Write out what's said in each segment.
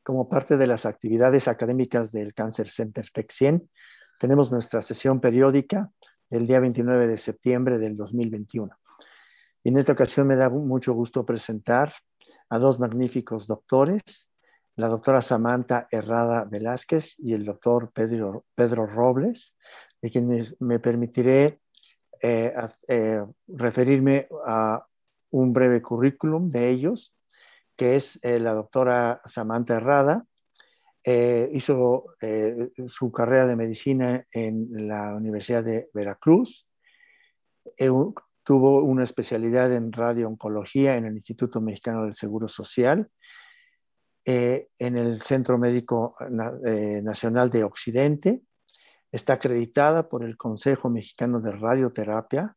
como parte de las actividades académicas del Cancer Center TEC-100, tenemos nuestra sesión periódica el día 29 de septiembre del 2021. Y en esta ocasión me da mucho gusto presentar a dos magníficos doctores, la doctora Samantha Herrada Velázquez y el doctor Pedro Robles, de quienes me permitiré referirme a un breve currículum de ellos, que es la doctora Samantha Herrada. Hizo su carrera de medicina en la Universidad de Veracruz. Tuvo una especialidad en radiooncología en el Instituto Mexicano del Seguro Social, en el Centro Médico Nacional de Occidente. Está acreditada por el Consejo Mexicano de Radioterapia.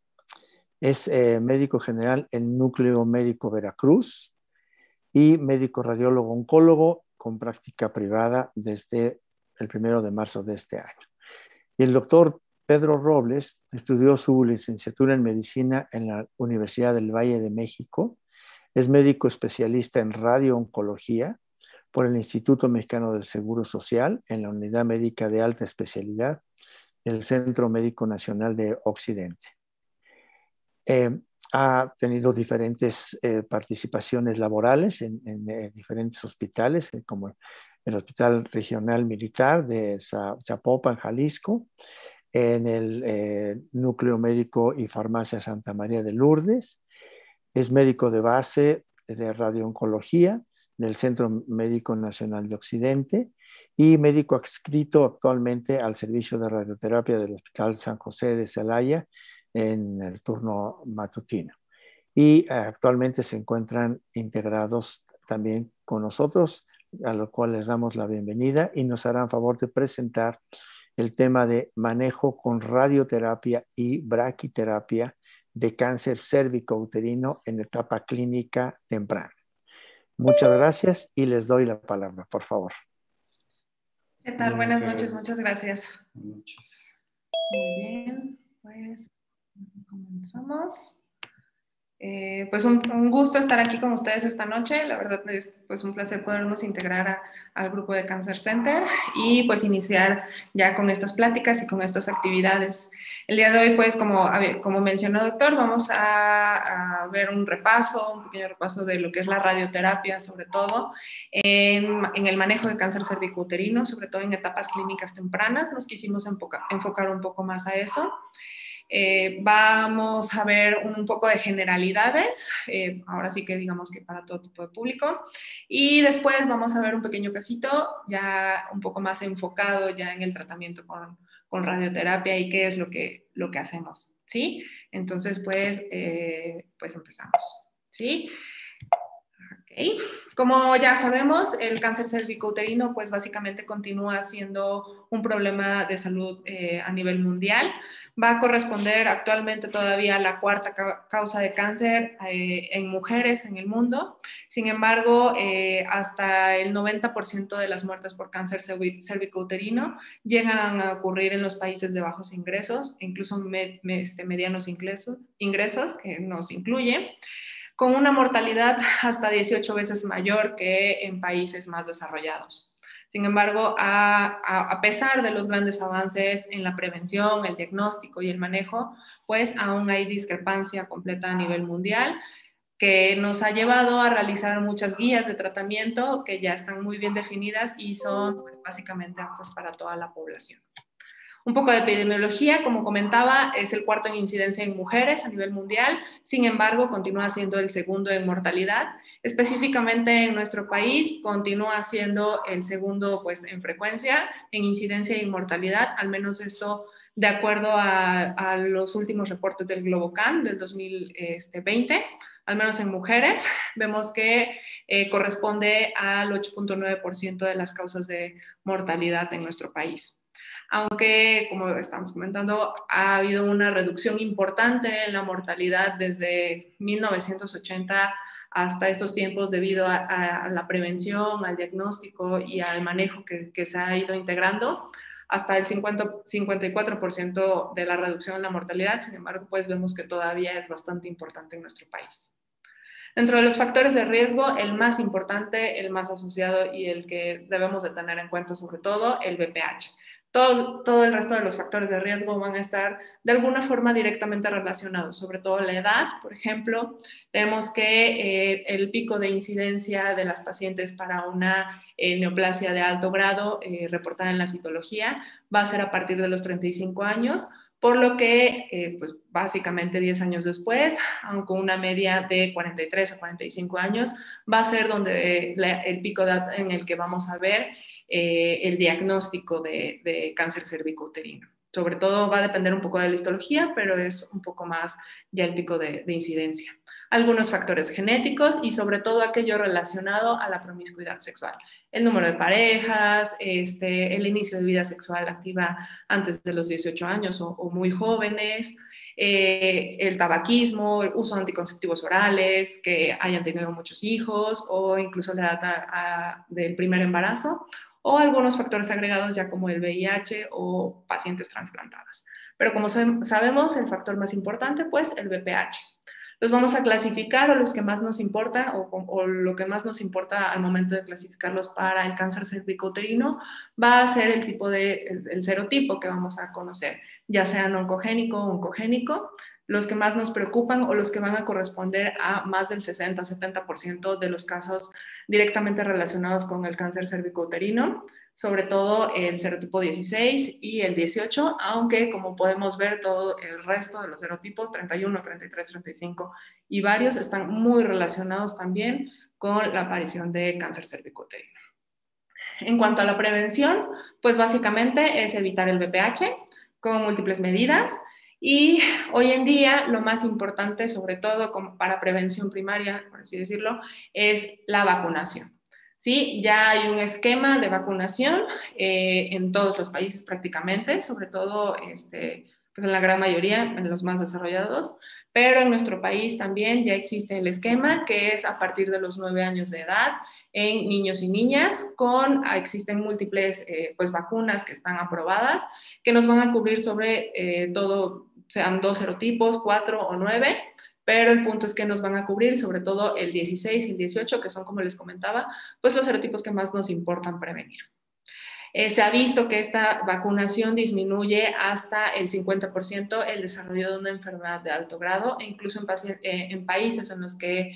Es médico general en Núcleo Médico Veracruz y médico radiólogo oncólogo con práctica privada desde el 1 de marzo de este año. Y el doctor Pedro Robles estudió su licenciatura en medicina en la Universidad del Valle de México. Es médico especialista en radiooncología por el Instituto Mexicano del Seguro Social en la Unidad Médica de Alta Especialidad del Centro Médico Nacional de Occidente. Ha tenido diferentes participaciones laborales en diferentes hospitales, como el Hospital Regional Militar de Zapopan, Jalisco, en el Núcleo Médico y Farmacia Santa María de Lourdes. Es médico de base de radiooncología del Centro Médico Nacional de Occidente y médico adscrito actualmente al servicio de radioterapia del Hospital San José de Celaya en el turno matutino. Y actualmente se encuentran integrados también con nosotros, a lo cual les damos la bienvenida y nos harán favor de presentar el tema de manejo con radioterapia y braquiterapia de cáncer cérvico-uterino en etapa clínica temprana. Muchas gracias y les doy la palabra, por favor. ¿Qué tal? Buenas noches, muchas gracias. Buenas noches. Muy bien, pues comenzamos. Pues un gusto estar aquí con ustedes esta noche. La verdad es pues un placer podernos integrar al grupo de Cancer Center y pues iniciar ya con estas pláticas y con estas actividades. El día de hoy, pues como mencionó el doctor, vamos a ver un pequeño repaso de lo que es la radioterapia, sobre todo en el manejo de cáncer cervicouterino, sobre todo en etapas clínicas tempranas. Nos quisimos enfocar un poco más a eso. Vamos a ver un poco de generalidades, ahora sí que digamos que para todo tipo de público, y después vamos a ver un pequeño casito ya un poco más enfocado ya en el tratamiento con radioterapia y qué es lo que hacemos, ¿sí? Entonces, pues empezamos, ¿sí? Okay. Como ya sabemos, el cáncer cervicouterino pues básicamente continúa siendo un problema de salud a nivel mundial. Va a corresponder actualmente todavía a la cuarta causa de cáncer en mujeres en el mundo. Sin embargo, hasta el 90% de las muertes por cáncer cervicouterino llegan a ocurrir en los países de bajos ingresos, incluso medianos ingresos, que nos incluye, con una mortalidad hasta 18 veces mayor que en países más desarrollados. Sin embargo, a pesar de los grandes avances en la prevención, el diagnóstico y el manejo, pues aún hay discrepancia completa a nivel mundial, que nos ha llevado a realizar muchas guías de tratamiento que ya están muy bien definidas y son pues, básicamente aptas para toda la población. Un poco de epidemiología, como comentaba, es el cuarto en incidencia en mujeres a nivel mundial, sin embargo, continúa siendo el segundo en mortalidad. Específicamente en nuestro país, continúa siendo el segundo pues, en frecuencia, en incidencia y en mortalidad, al menos esto de acuerdo a los últimos reportes del GloboCan del 2020, al menos en mujeres, vemos que corresponde al 8.9% de las causas de mortalidad en nuestro país. Aunque, como estamos comentando, ha habido una reducción importante en la mortalidad desde 1980 hasta estos tiempos debido a la prevención, al diagnóstico y al manejo que se ha ido integrando, hasta el 54% de la reducción en la mortalidad. Sin embargo, pues vemos que todavía es bastante importante en nuestro país. Dentro de los factores de riesgo, el más importante, el más asociado y el que debemos de tener en cuenta sobre todo, el VPH. Todo el resto de los factores de riesgo van a estar de alguna forma directamente relacionados, sobre todo la edad, por ejemplo. Tenemos que el pico de incidencia de las pacientes para una neoplasia de alto grado reportada en la citología va a ser a partir de los 35 años, por lo que, pues básicamente 10 años después, aunque una media de 43 a 45 años, va a ser donde el pico de edad en el que vamos a ver el diagnóstico de cáncer cervicouterino. Sobre todo va a depender un poco de la histología, pero es un poco más ya el pico de incidencia. Algunos factores genéticos y sobre todo aquello relacionado a la promiscuidad sexual. El número de parejas, el inicio de vida sexual activa antes de los 18 años o muy jóvenes, el tabaquismo, el uso de anticonceptivos orales, que hayan tenido muchos hijos o incluso la edad del primer embarazo, o algunos factores agregados ya como el VIH o pacientes trasplantadas. Pero como sabemos, el factor más importante, pues, el VPH. Los vamos a clasificar o los que más nos importan o lo que más nos importa al momento de clasificarlos para el cáncer cervicouterino va a ser el tipo el serotipo que vamos a conocer, ya sea oncogénico o oncogénico, los que más nos preocupan o los que van a corresponder a más del 60-70% de los casos directamente relacionados con el cáncer cervicouterino, sobre todo el serotipo 16 y el 18, aunque como podemos ver todo el resto de los serotipos, 31, 33, 35 y varios, están muy relacionados también con la aparición de cáncer cervicouterino. En cuanto a la prevención, pues básicamente es evitar el VPH con múltiples medidas y hoy en día lo más importante, sobre todo para prevención primaria, por así decirlo, es la vacunación. Sí, ya hay un esquema de vacunación en todos los países prácticamente, sobre todo pues en la gran mayoría, en los más desarrollados, pero en nuestro país también ya existe el esquema que es a partir de los 9 años de edad en niños y niñas, existen múltiples pues vacunas que están aprobadas, que nos van a cubrir sobre todo, sean 2 serotipos, 4 o 9, pero el punto es que nos van a cubrir sobre todo el 16 y el 18, que son, como les comentaba, pues los serotipos que más nos importan prevenir. Se ha visto que esta vacunación disminuye hasta el 50% el desarrollo de una enfermedad de alto grado e incluso en países en los que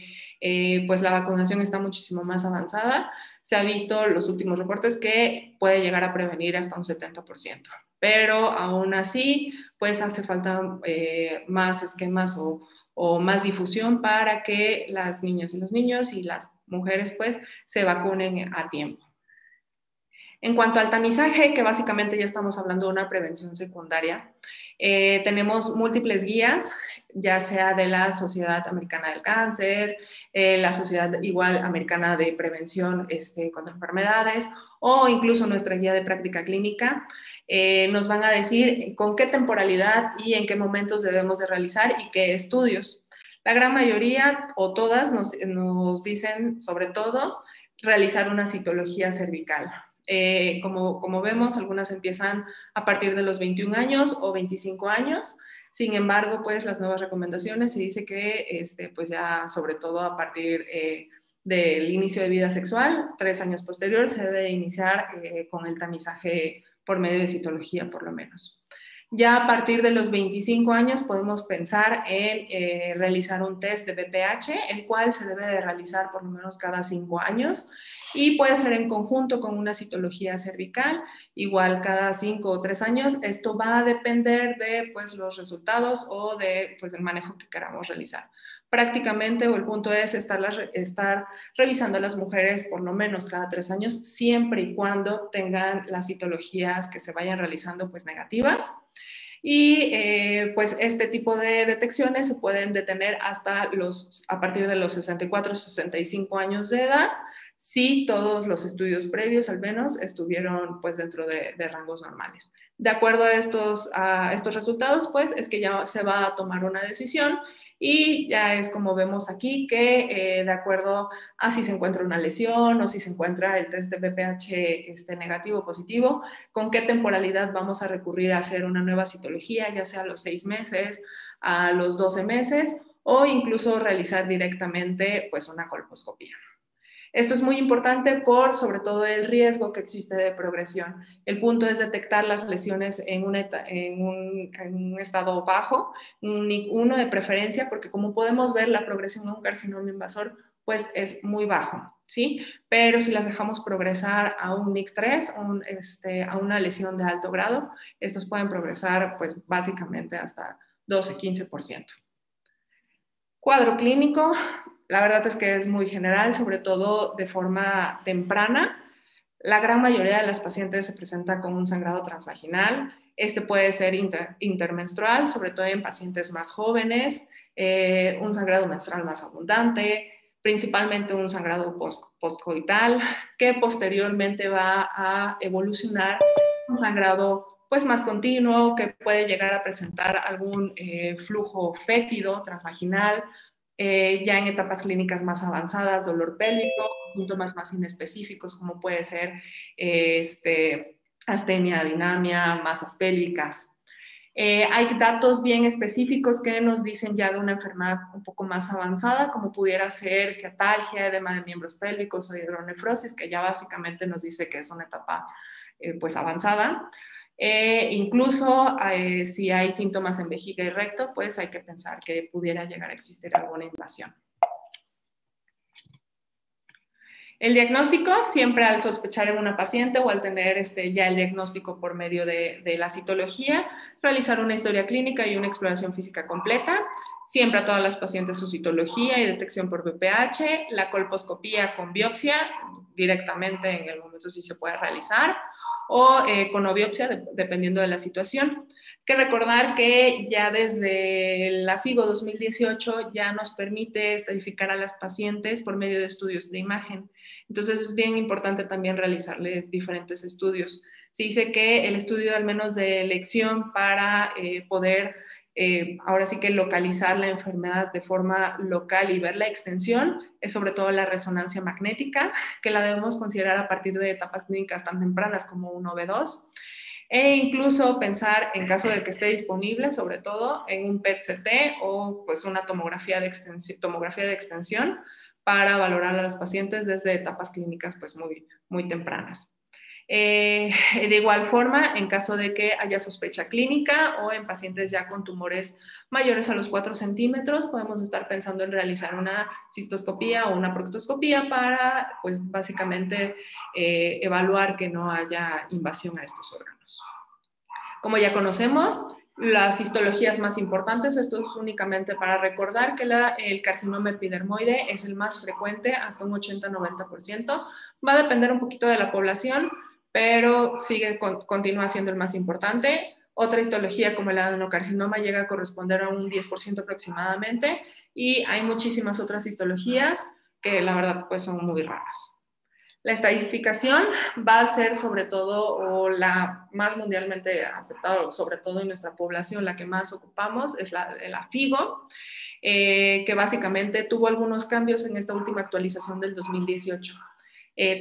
pues la vacunación está muchísimo más avanzada, se ha visto los últimos reportes que puede llegar a prevenir hasta un 70%. Pero aún así, pues hace falta más esquemas o más difusión para que las niñas y los niños y las mujeres pues se vacunen a tiempo. En cuanto al tamizaje, que básicamente ya estamos hablando de una prevención secundaria, tenemos múltiples guías, ya sea de la Sociedad Americana del Cáncer, la Sociedad igual Americana de Prevención contra Enfermedades o incluso nuestra guía de práctica clínica. Nos van a decir con qué temporalidad y en qué momentos debemos de realizar y qué estudios. La gran mayoría o todas nos dicen sobre todo realizar una citología cervical. Como vemos, algunas empiezan a partir de los 21 años o 25 años. Sin embargo, pues las nuevas recomendaciones se dice que pues ya sobre todo a partir del inicio de vida sexual, 3 años posterior, se debe iniciar con el tamizaje por medio de citología por lo menos. Ya a partir de los 25 años podemos pensar en realizar un test de VPH, el cual se debe de realizar por lo menos cada 5 años y puede ser en conjunto con una citología cervical, igual cada 5 o 3 años. Esto va a depender de pues, los resultados o de pues, el manejo que queramos realizar. Prácticamente, o el punto es estar revisando a las mujeres por lo menos cada 3 años, siempre y cuando tengan las citologías que se vayan realizando pues negativas. Y pues este tipo de detecciones se pueden detener a partir de los 64 o 65 años de edad, si todos los estudios previos al menos estuvieron pues dentro de rangos normales. De acuerdo a estos resultados, pues es que ya se va a tomar una decisión y ya es como vemos aquí que de acuerdo a si se encuentra una lesión o si se encuentra el test de VPH negativo o positivo, con qué temporalidad vamos a recurrir a hacer una nueva citología, ya sea a los 6 meses, a los 12 meses o incluso realizar directamente pues una colposcopía. Esto es muy importante por sobre todo el riesgo que existe de progresión. El punto es detectar las lesiones en un estado bajo, un NIC1 de preferencia, porque como podemos ver, la progresión a un carcinoma invasor pues es muy bajo, ¿sí? Pero si las dejamos progresar a un NIC3, a una lesión de alto grado, estas pueden progresar pues básicamente hasta 12-15%. Cuadro clínico, la verdad es que es muy general, sobre todo de forma temprana. La gran mayoría de las pacientes se presenta con un sangrado transvaginal. Este puede ser intermenstrual, sobre todo en pacientes más jóvenes, un sangrado menstrual más abundante, principalmente un sangrado postcoital, que posteriormente va a evolucionar un sangrado pues más continuo, que puede llegar a presentar algún flujo fétido transvaginal, ya en etapas clínicas más avanzadas, dolor pélvico, síntomas más inespecíficos como puede ser astenia, dinamia, masas pélvicas. Hay datos bien específicos que nos dicen ya de una enfermedad un poco más avanzada, como pudiera ser ciatalgia, edema de miembros pélvicos o hidronefrosis, que ya básicamente nos dice que es una etapa pues avanzada. Incluso si hay síntomas en vejiga y recto, pues hay que pensar que pudiera llegar a existir alguna invasión. El diagnóstico, siempre al sospechar en una paciente o al tener ya el diagnóstico por medio de la citología, realizar una historia clínica y una exploración física completa. Siempre a todas las pacientes su citología y detección por BPH, la colposcopía con biopsia, directamente en el momento si se puede realizar, o con no biopsia, dependiendo de la situación. Hay que recordar que ya desde la FIGO 2018 ya nos permite estadificar a las pacientes por medio de estudios de imagen. Entonces es bien importante también realizarles diferentes estudios. Se dice que el estudio al menos de elección para poder ahora sí que localizar la enfermedad de forma local y ver la extensión es sobre todo la resonancia magnética, que la debemos considerar a partir de etapas clínicas tan tempranas como 1B2, e incluso pensar en caso de que esté disponible, sobre todo en un PET-CT o pues una tomografía de extensión para valorar a las pacientes desde etapas clínicas pues muy tempranas. De igual forma, en caso de que haya sospecha clínica o en pacientes ya con tumores mayores a los 4 centímetros, podemos estar pensando en realizar una cistoscopía o una proctoscopía para, pues, básicamente evaluar que no haya invasión a estos órganos. Como ya conocemos, las histologías más importantes, esto es únicamente para recordar que el carcinoma epidermoide es el más frecuente, hasta un 80-90%. Va a depender un poquito de la población, pero continúa siendo el más importante. Otra histología como el adenocarcinoma llega a corresponder a un 10% aproximadamente, y hay muchísimas otras histologías que la verdad pues son muy raras. La estadificación va a ser sobre todo, o la más mundialmente aceptada, sobre todo en nuestra población, la que más ocupamos, es la FIGO, que básicamente tuvo algunos cambios en esta última actualización del 2018.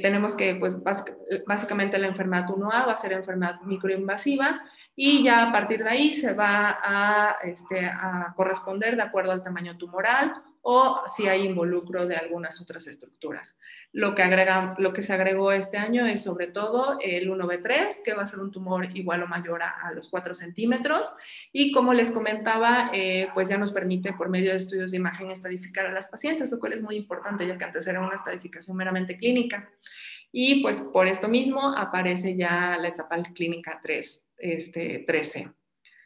Tenemos que, pues, básicamente la enfermedad 1A va a ser enfermedad microinvasiva, y ya a partir de ahí se va a corresponder de acuerdo al tamaño tumoral o si hay involucro de algunas otras estructuras. Lo que se agregó este año es sobre todo el 1B3, que va a ser un tumor igual o mayor a los 4 centímetros, y como les comentaba, pues ya nos permite por medio de estudios de imagen estadificar a las pacientes, lo cual es muy importante, ya que antes era una estadificación meramente clínica. Y pues por esto mismo aparece ya la etapa clínica 13.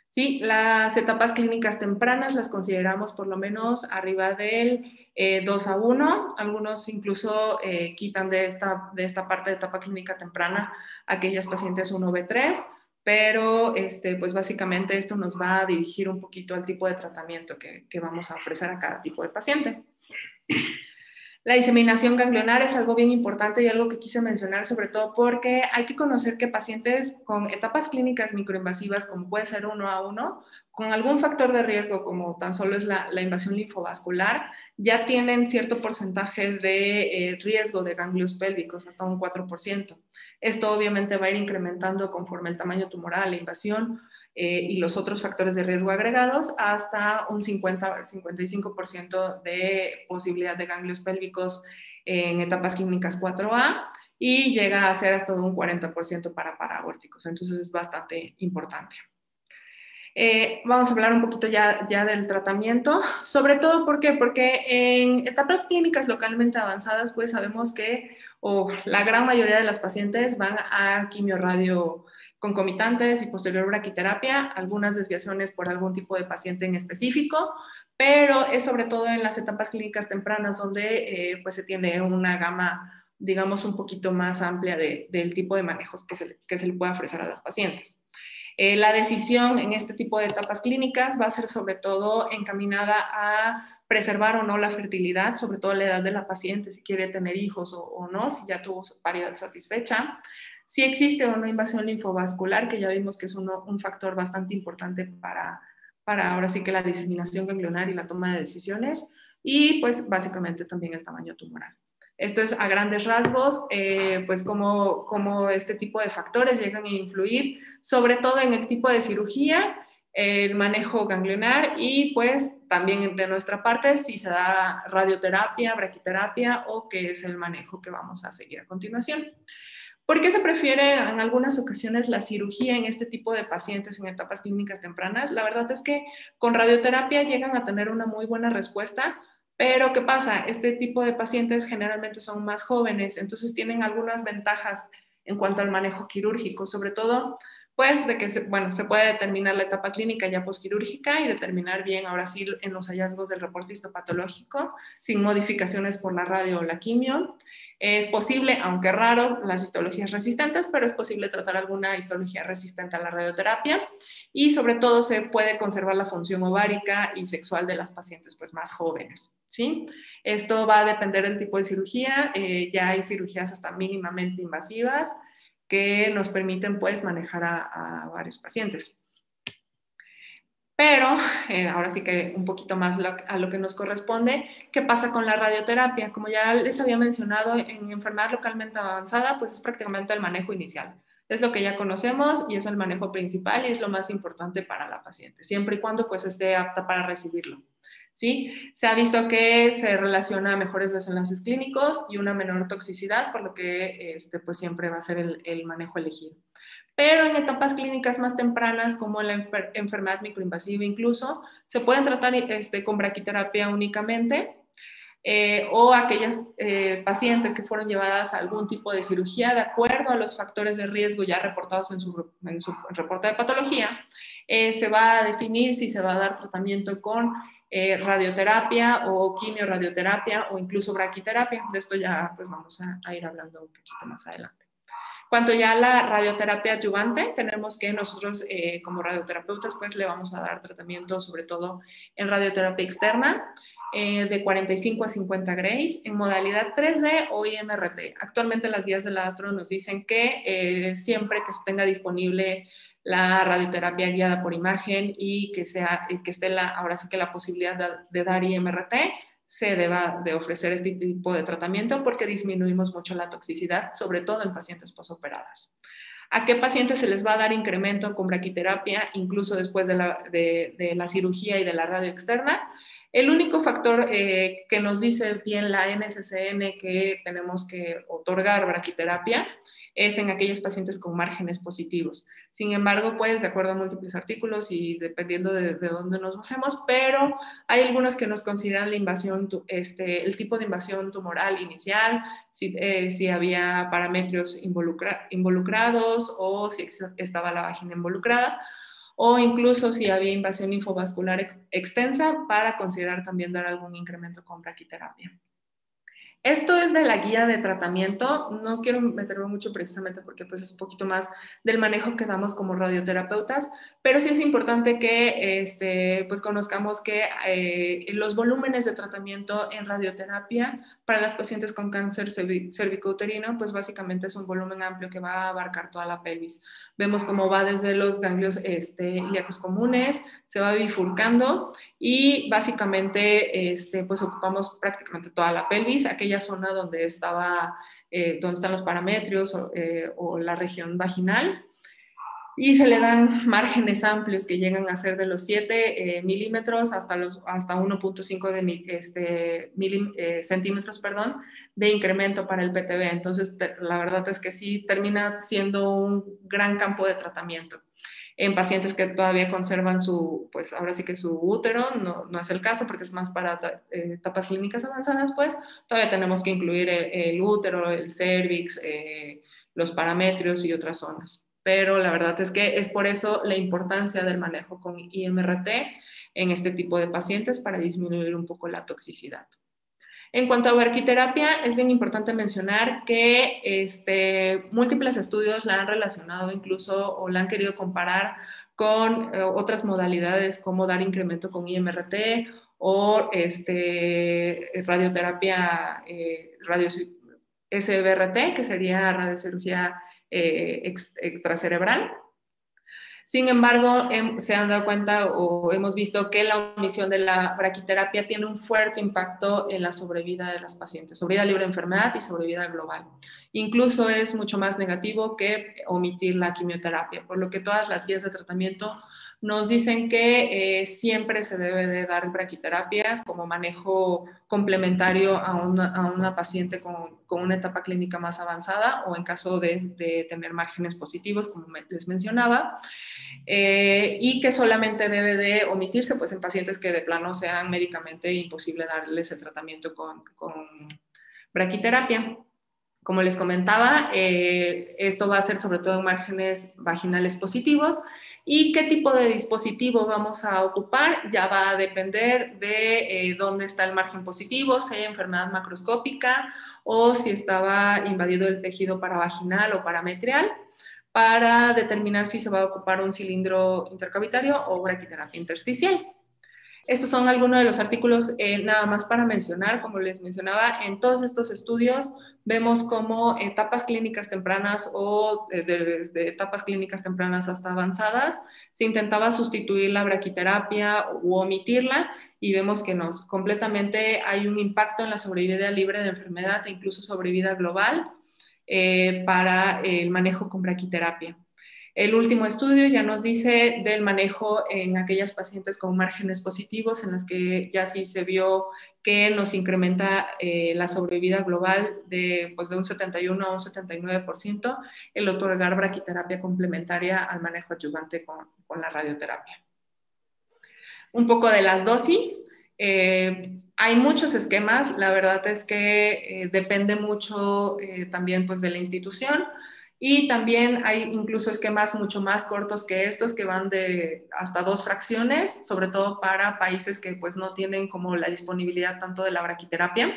Sí, las etapas clínicas tempranas las consideramos por lo menos arriba del 2-1. Algunos incluso quitan de esta parte de etapa clínica temprana aquellas pacientes 1B3, pero pues básicamente esto nos va a dirigir un poquito al tipo de tratamiento que vamos a ofrecer a cada tipo de paciente. La diseminación ganglionar es algo bien importante y algo que quise mencionar sobre todo porque hay que conocer que pacientes con etapas clínicas microinvasivas, como puede ser 1A1, con algún factor de riesgo como tan solo es la invasión linfovascular, ya tienen cierto porcentaje de riesgo de ganglios pélvicos, hasta un 4%. Esto obviamente va a ir incrementando conforme el tamaño tumoral, la invasión, y los otros factores de riesgo agregados, hasta un 50-55% de posibilidad de ganglios pélvicos en etapas clínicas 4A, y llega a ser hasta de un 40% para paraórticos. Entonces es bastante importante. Vamos a hablar un poquito ya del tratamiento, sobre todo, ¿por qué? Porque en etapas clínicas localmente avanzadas, pues sabemos que la gran mayoría de las pacientes van a quimio-radio concomitantes y posterior braquiterapia, algunas desviaciones por algún tipo de paciente en específico, pero es sobre todo en las etapas clínicas tempranas donde pues se tiene una gama, digamos, un poquito más amplia del tipo de manejos que se le puede ofrecer a las pacientes. La decisión en este tipo de etapas clínicas va a ser sobre todo encaminada a preservar o no la fertilidad, sobre todo la edad de la paciente, si quiere tener hijos o no, si ya tuvo su paridad satisfecha, si existe o no invasión linfovascular, que ya vimos que es un factor bastante importante para ahora sí que la diseminación ganglionar y la toma de decisiones, y pues básicamente también el tamaño tumoral. Esto es a grandes rasgos, pues cómo este tipo de factores llegan a influir, sobre todo en el tipo de cirugía, el manejo ganglionar y pues también de nuestra parte si se da radioterapia, braquiterapia o qué es el manejo que vamos a seguir a continuación. ¿Por qué se prefiere en algunas ocasiones la cirugía en este tipo de pacientes en etapas clínicas tempranas? La verdad es que con radioterapia llegan a tener una muy buena respuesta, pero ¿qué pasa? Este tipo de pacientes generalmente son más jóvenes, entonces tienen algunas ventajas en cuanto al manejo quirúrgico, sobre todo pues de que se puede determinar la etapa clínica ya posquirúrgica y determinar bien ahora sí en los hallazgos del reporte histopatológico sin modificaciones por la radio o la quimio. Es posible, aunque raro, las histologías resistentes, pero es posible tratar alguna histología resistente a la radioterapia y sobre todo se puede conservar la función ovárica y sexual de las pacientes pues, más jóvenes, ¿sí? Esto va a depender del tipo de cirugía, ya hay cirugías hasta mínimamente invasivas que nos permiten pues manejar a varios pacientes. Pero ahora sí que un poquito más a lo que nos corresponde, ¿qué pasa con la radioterapia? Como ya les había mencionado, en enfermedad localmente avanzada, pues es prácticamente el manejo inicial. Es lo que ya conocemos y es el manejo principal y es lo más importante para la paciente, siempre y cuando pues esté apta para recibirlo. ¿Sí? Se ha visto que se relaciona a mejores desenlaces clínicos y una menor toxicidad, por lo que pues siempre va a ser el manejo elegido. Pero en etapas clínicas más tempranas, como la enfermedad microinvasiva incluso, se pueden tratar con braquiterapia únicamente, o aquellas pacientes que fueron llevadas a algún tipo de cirugía de acuerdo a los factores de riesgo ya reportados en su reporte de patología, se va a definir si se va a dar tratamiento con radioterapia o quimioradioterapia o incluso braquiterapia. De esto ya pues vamos a ir hablando un poquito más adelante. Cuanto ya a la radioterapia adyuvante, tenemos que nosotros como radioterapeutas pues le vamos a dar tratamiento sobre todo en radioterapia externa de 45 a 50 grays en modalidad 3D o IMRT. Actualmente las guías de la Astro nos dicen que siempre que se tenga disponible la radioterapia guiada por imagen y que esté ahora sí que la posibilidad de dar IMRT, se deba de ofrecer este tipo de tratamiento porque disminuimos mucho la toxicidad, sobre todo en pacientes posoperadas. ¿A qué pacientes se les va a dar incremento con braquiterapia, incluso después de la cirugía y de la radio externa? El único factor que nos dice bien la NCCN que tenemos que otorgar braquiterapia es en aquellos pacientes con márgenes positivos. Sin embargo, pues de acuerdo a múltiples artículos y dependiendo de dónde nos basemos, pero hay algunos que nos consideran la invasión, el tipo de invasión tumoral inicial, si había parametrios involucrados o si estaba la vagina involucrada, o incluso si había invasión linfovascular extensa para considerar también dar algún incremento con braquiterapia. Esto es de la guía de tratamiento, no quiero meterme mucho precisamente porque pues es un poquito más del manejo que damos como radioterapeutas, pero sí es importante que pues conozcamos que los volúmenes de tratamiento en radioterapia para las pacientes con cáncer cervicouterino pues básicamente es un volumen amplio que va a abarcar toda la pelvis. Vemos cómo va desde los ganglios ilíacos comunes, se va bifurcando y básicamente pues ocupamos prácticamente toda la pelvis, aquella zona donde están los parametrios o la región vaginal. y se le dan márgenes amplios que llegan a ser de los 7 milímetros hasta 1.5 centímetros, perdón, de incremento para el PTB. Entonces, la verdad es que sí termina siendo un gran campo de tratamiento. En pacientes que todavía conservan pues ahora sí que su útero, no es el caso porque es más para etapas clínicas avanzadas, pues todavía tenemos que incluir el útero, el cervix, los parametrios y otras zonas. Pero la verdad es que es por eso la importancia del manejo con IMRT en este tipo de pacientes para disminuir un poco la toxicidad. En cuanto a braquiterapia, es bien importante mencionar que múltiples estudios la han relacionado incluso o la han querido comparar con otras modalidades como dar incremento con IMRT o radioterapia, SBRT, que sería radiocirugía extracerebral. Sin embargo, se han dado cuenta o hemos visto que la omisión de la braquiterapia tiene un fuerte impacto en la sobrevida de las pacientes, sobrevida libre de enfermedad y sobrevida global. Incluso es mucho más negativo que omitir la quimioterapia, por lo que todas las guías de tratamiento nos dicen que siempre se debe de dar braquiterapia como manejo complementario a una paciente con una etapa clínica más avanzada o en caso de tener márgenes positivos, como les mencionaba. Y que solamente debe de omitirse pues, en pacientes que de plano sean médicamente imposible darles el tratamiento con braquiterapia. Como les comentaba, esto va a ser sobre todo en márgenes vaginales positivos. ¿Y qué tipo de dispositivo vamos a ocupar? Ya va a depender de dónde está el margen positivo, si hay enfermedad macroscópica o si estaba invadido el tejido paravaginal o parametrial, para determinar si se va a ocupar un cilindro intercavitario o braquiterapia intersticial. Estos son algunos de los artículos, nada más para mencionar, como les mencionaba, en todos estos estudios vemos como etapas clínicas tempranas o desde etapas clínicas tempranas hasta avanzadas, se intentaba sustituir la braquiterapia u omitirla y vemos que completamente hay un impacto en la sobrevida libre de enfermedad e incluso sobrevida global para el manejo con braquiterapia. El último estudio ya nos dice del manejo en aquellas pacientes con márgenes positivos, en las que ya sí se vio que nos incrementa la sobrevida global pues de un 71 a un 79%, el otorgar braquiterapia complementaria al manejo adyuvante con la radioterapia. Un poco de las dosis. Hay muchos esquemas, la verdad es que depende mucho también pues, de la institución. Y también hay incluso esquemas mucho más cortos que estos, que van de hasta 2 fracciones, sobre todo para países que pues no tienen como la disponibilidad tanto de la braquiterapia,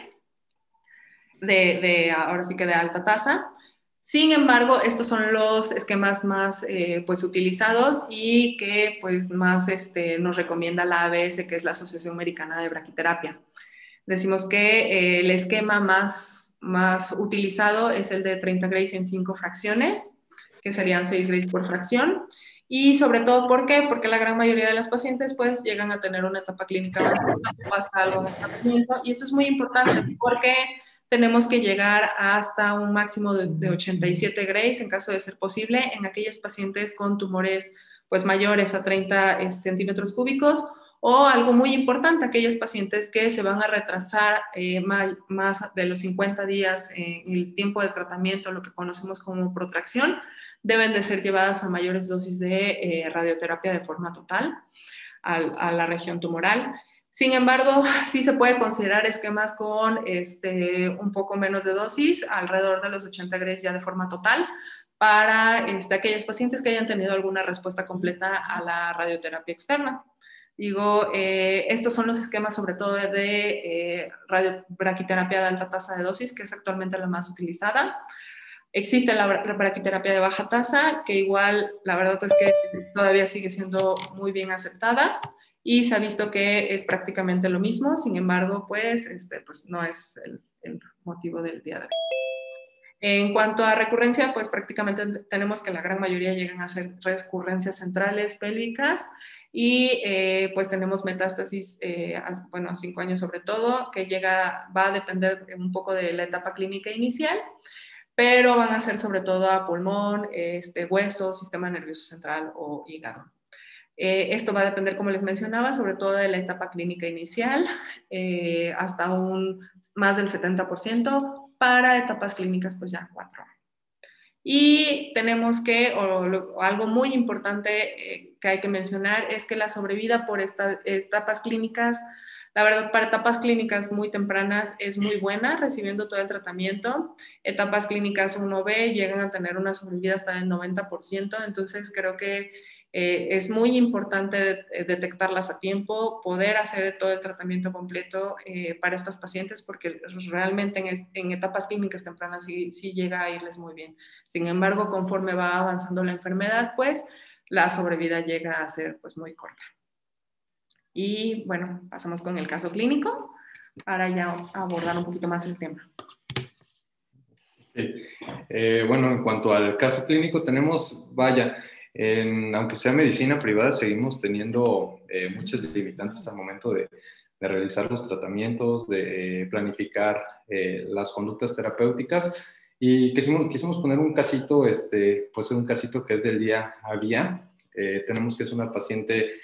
ahora sí que de alta tasa. Sin embargo, estos son los esquemas más pues, utilizados y que pues, más nos recomienda la ABS, que es la Asociación Americana de Braquiterapia. Decimos que el esquema más utilizado es el de 30 Grays en 5 fracciones, que serían 6 Grays por fracción. Y sobre todo, ¿por qué? Porque la gran mayoría de las pacientes pues llegan a tener una etapa clínica avanzada, pasa algo en el tratamiento, y esto es muy importante porque tenemos que llegar hasta un máximo de 87 Grays en caso de ser posible en aquellas pacientes con tumores pues mayores a 30 centímetros cúbicos, o algo muy importante, aquellas pacientes que se van a retrasar más de los 50 días en el tiempo de tratamiento, lo que conocemos como protracción, deben de ser llevadas a mayores dosis de radioterapia de forma total a la región tumoral. Sin embargo, sí se puede considerar esquemas con un poco menos de dosis, alrededor de los 80 Grays ya de forma total, para aquellas pacientes que hayan tenido alguna respuesta completa a la radioterapia externa. Digo, estos son los esquemas sobre todo de braquiterapia de alta tasa de dosis, que es actualmente la más utilizada. Existe la braquiterapia de baja tasa, que igual la verdad es que todavía sigue siendo muy bien aceptada y se ha visto que es prácticamente lo mismo. Sin embargo, pues no es el motivo del día de hoy. En cuanto a recurrencia, pues prácticamente tenemos que la gran mayoría llegan a ser recurrencias centrales pélvicas y pues tenemos metástasis, bueno, a 5 años sobre todo, que va a depender un poco de la etapa clínica inicial, pero van a ser sobre todo a pulmón, hueso, sistema nervioso central o hígado. Esto va a depender, como les mencionaba, sobre todo de la etapa clínica inicial, hasta más del 70%, para etapas clínicas pues ya 4. Y tenemos que, algo muy importante que hay que mencionar, es que la sobrevida por estas etapas clínicas, la verdad, para etapas clínicas muy tempranas es muy buena, recibiendo todo el tratamiento. Etapas clínicas 1B llegan a tener una sobrevida hasta del 90%, entonces creo que es muy importante detectarlas a tiempo, poder hacer todo el tratamiento completo para estas pacientes, porque realmente en etapas clínicas tempranas sí llega a irles muy bien. Sin embargo, conforme va avanzando la enfermedad, pues la sobrevida llega a ser pues muy corta. Y bueno, pasamos con el caso clínico para ya abordar un poquito más el tema. Sí. Bueno, en cuanto al caso clínico, tenemos, aunque sea medicina privada, seguimos teniendo muchas limitantes al momento de realizar los tratamientos, de planificar las conductas terapéuticas. Y quisimos poner un casito, pues un casito que es del día a día. Tenemos que es una paciente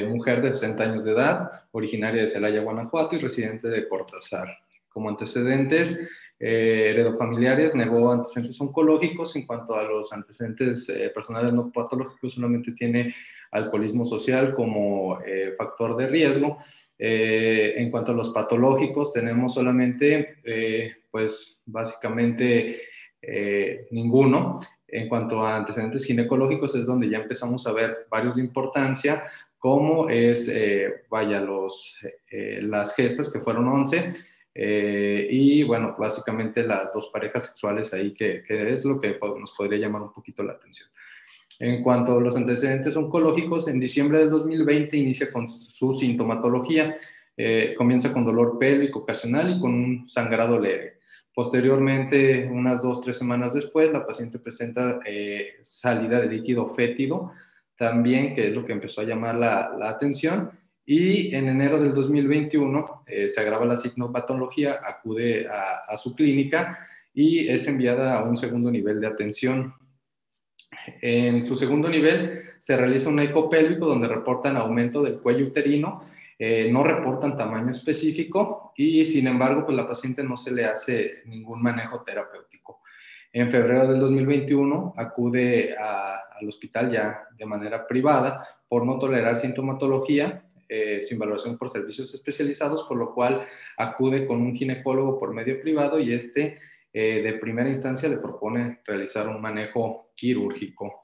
mujer de 60 años de edad, originaria de Celaya, Guanajuato y residente de Cortázar. Como antecedentes heredofamiliares, negó antecedentes oncológicos. En cuanto a los antecedentes personales no patológicos, solamente tiene alcoholismo social como factor de riesgo. En cuanto a los patológicos, tenemos solamente, pues básicamente ninguno. En cuanto a antecedentes ginecológicos, es donde ya empezamos a ver varios de importancia, como es, las gestas, que fueron 11, y bueno, básicamente las 2 parejas sexuales ahí, que es lo que nos podría llamar un poquito la atención. En cuanto a los antecedentes oncológicos, en diciembre del 2020 inicia con su sintomatología. Comienza con dolor pélvico ocasional y con un sangrado leve. Posteriormente, unas 2-3 semanas después, la paciente presenta salida de líquido fétido, también, que es lo que empezó a llamar la atención. Y en enero del 2021 se agrava la sintomatología, acude a su clínica y es enviada a un segundo nivel de atención. En su segundo nivel se realiza un eco pélvico donde reportan aumento del cuello uterino, no reportan tamaño específico y sin embargo pues la paciente no se le hace ningún manejo terapéutico. En febrero del 2021 acude al hospital ya de manera privada por no tolerar sintomatología, sin valoración por servicios especializados, por lo cual acude con un ginecólogo por medio privado y de primera instancia le propone realizar un manejo quirúrgico.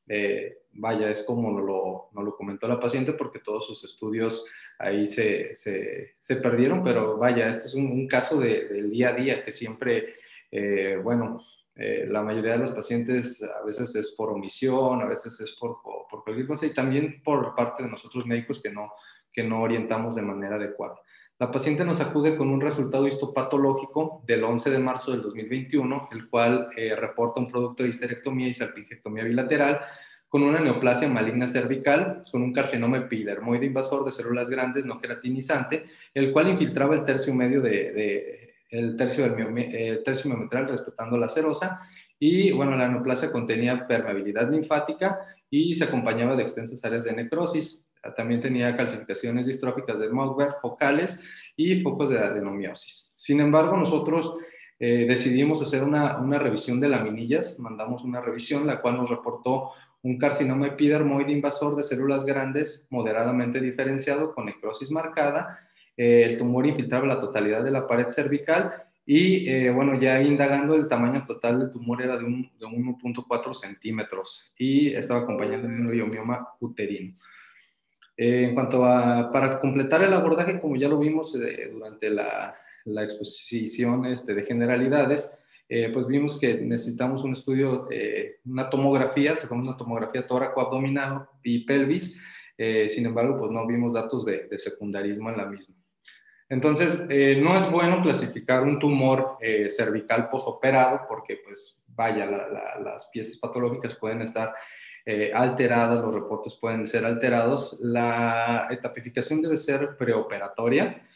Es como nos lo comentó la paciente, porque todos sus estudios ahí se perdieron, pero este es un caso del día a día que siempre, la mayoría de los pacientes a veces es por omisión, a veces es por cualquier cosa, y también por parte de nosotros médicos que no orientamos de manera adecuada. La paciente nos acude con un resultado histopatológico del 11 de marzo del 2021, el cual reporta un producto de histerectomía y salpingectomía bilateral con una neoplasia maligna cervical, con un carcinoma epidermoide invasor de células grandes no queratinizante, el cual infiltraba el tercio medio el tercio miometral respetando la serosa. Y bueno, la neoplasia contenía permeabilidad linfática y se acompañaba de extensas áreas de necrosis. También tenía calcificaciones distróficas de Mockberg focales y focos de adenomiosis. Sin embargo, nosotros decidimos hacer una revisión de laminillas. Mandamos una revisión, la cual nos reportó un carcinoma epidermoide invasor de células grandes moderadamente diferenciado con necrosis marcada. El tumor infiltraba la totalidad de la pared cervical y ya indagando, el tamaño total del tumor era de 1.4 centímetros y estaba acompañado de un gliomioma uterino. En cuanto para completar el abordaje, como ya lo vimos durante la exposición de generalidades, pues vimos que necesitamos un estudio, una tomografía, sacamos una tomografía tóraco-abdominal y pelvis. Sin embargo, pues no vimos datos de secundarismo en la misma. Entonces, no es bueno clasificar un tumor cervical posoperado porque, pues, las piezas patológicas pueden estar alteradas, los reportes pueden ser alterados. La etapificación debe ser preoperatoria.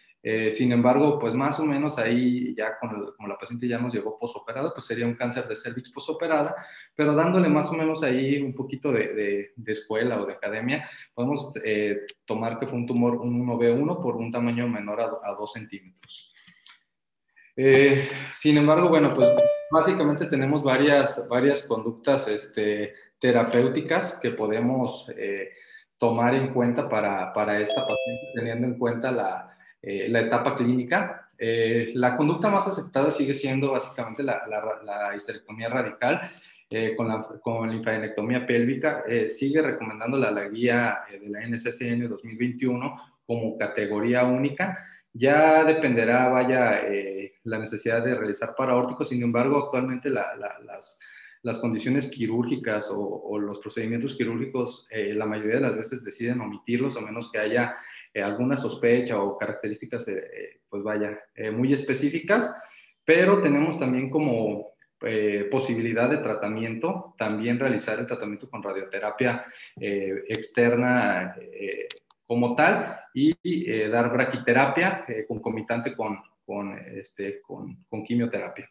Sin embargo, pues más o menos ahí ya como la paciente ya nos llegó posoperada, pues sería un cáncer de cervix posoperada, pero dándole más o menos ahí un poquito de escuela o de academia, podemos tomar que fue un tumor, un 1B1 por un tamaño menor a 2 centímetros. Sin embargo, bueno, pues básicamente tenemos varias conductas terapéuticas que podemos tomar en cuenta para esta paciente, teniendo en cuenta la etapa clínica. La conducta más aceptada sigue siendo básicamente la histerectomía radical con linfadenectomía pélvica. Sigue recomendando la guía de la NCCN 2021 como categoría única. Ya dependerá, la necesidad de realizar paraórticos. Sin embargo, actualmente las condiciones quirúrgicas o los procedimientos quirúrgicos, la mayoría de las veces deciden omitirlos, a menos que haya alguna sospecha o características, muy específicas, pero tenemos también como posibilidad de tratamiento, también realizar el tratamiento con radioterapia externa como tal y dar braquiterapia concomitante con quimioterapia.